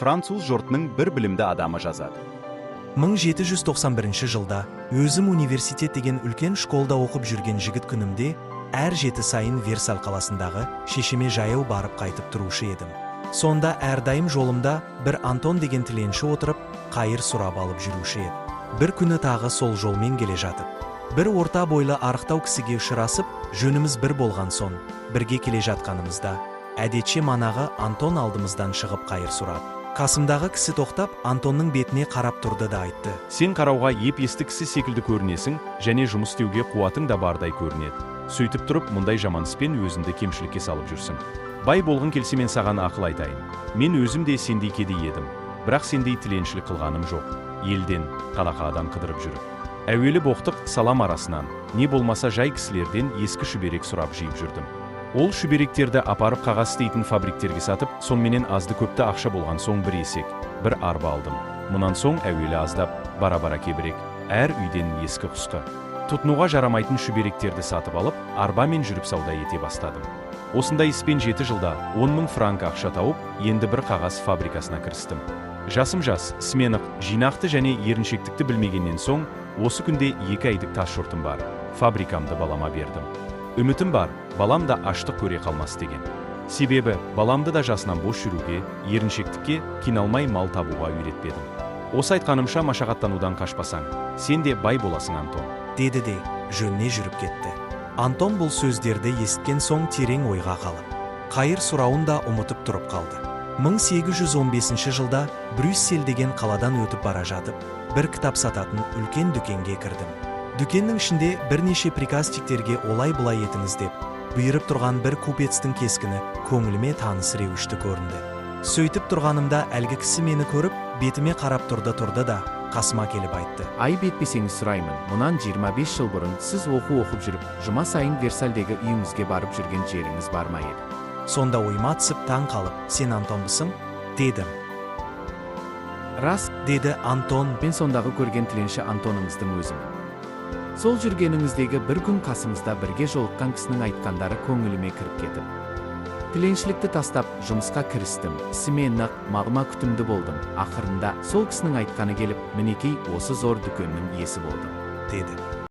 француз жұртының бір білімді адамы жазады. 1791 жылда өзім университет деген үлкен школда оқып жүрген жігіт күнімде әр жеті сайын Версаль қаласындағы шешеме жаяу барып қайтып тұрушы едім. Сонда әрдайым жолымда бір Антон деген тіленші отырып, қайыр сұрап алып жүруші еді. Бір күні тағы сол жолмен келе жатып, бір орта бойлы арықтау кісіге ұшырасып, жөніміз бір болған соң, бірге келе жатқанымызда, әдетше манағы Антон алдымыздан шығып қайыр сұрап. Қасымдағы кісі тоқтап, Антонның бетіне қарап тұрды да айтты: Сен қарауға еп-есті кісі секілді көрінесің, және жұмыс істеуге қуатың да бардай көрінеді. Сөйтіп тұрып, мұндай жаман іспен өзіңді кемшілікке салып жүрсің. Бай болғың келсе мен саған ақыл айтайын. Мен өзім де сендей кедей едім, бірақ сендей тіленшілік қылғаным жоқ. Елден, қалақадан қыдырып жүріп. Әуелі боқтық салам арасынан, не болмаса жай кісілерден ескі шүберек сұрап жиып жүрдім. Ол шүберектерді апарып қағаз істейтін фабриктерге сатып, сонменен азды көпті ақша болған соң бір есек, бір арба алдым. Мұнан соң әуелі аздап, бара-бара кебірек, әр үйден ескі құсқы. Тұтынуға жарамайтын шүберектерді сатып алып, арбамен жүріп сауда ете бастадым. Осындай іспен 7 жылда 10 000 франк ақша тауып, енді бір қағаз фабрикасына кірістім. Жасым жас, сменық, жинақты және еріншектікті білмегеннен соң, осы күнде 2 айлық тас жұртым бар. Фабрикамды балама бердім. Үмітім бар, балам да аштық көре қалмас деген. Себебі, баламды да жасынан бос жүруге, еріншектікке, қиналмай мал табуға үйретпедім. Осы айтқанымша машағаттанудан қашпасаң, сен де бай боласың, Антон. Деді де, жөніне жүріп кетті. Антон бұл сөздерді есткен соң терең ойға қалып, қайыр сұрауын да ұмытып тұрып қалды. 1815 жылда Брюссель деген қаладан өтіп бара жатып, бір кітап сататын үлкен дүкенге кірдім. Дүкеннің ішінде бірнеше приказчиктерге олай-бұлай етіңіз деп, бұйырып тұрған бір купецтің кескіні көңіліме таныс реуішті көрінді. Сөйтіп тұрғанымда әлгі кісі мені көріп, бетіме қарап тұрды да, қасыма келіп айтты: Айып етпесеңіз сұраймын, мұнан 25 жыл бұрын сіз оқып жүріп, жұма сайын Версальдегі үйіңізге барып жүрген жеріңіз бар ма еді? Сонда ойыма түсіп таң қалып, сен Антонбысың? Дедім. Рас, деді Антон. Мен сондағы көрген тіленші Антоныңыздың өзімін. Сол жүргеніңіздегі бір күн қасыңызда бірге жолыққан кісінің айтқандары көңіліме кіріп кетіп. Тіленшілікті тастап, жұмысқа кірістім. Ісіме нық, мағыма күтімді болдым. Ақырында сол кісінің айтқаны келіп, мінекей осы зор дүкеннің иесі болдым, деді.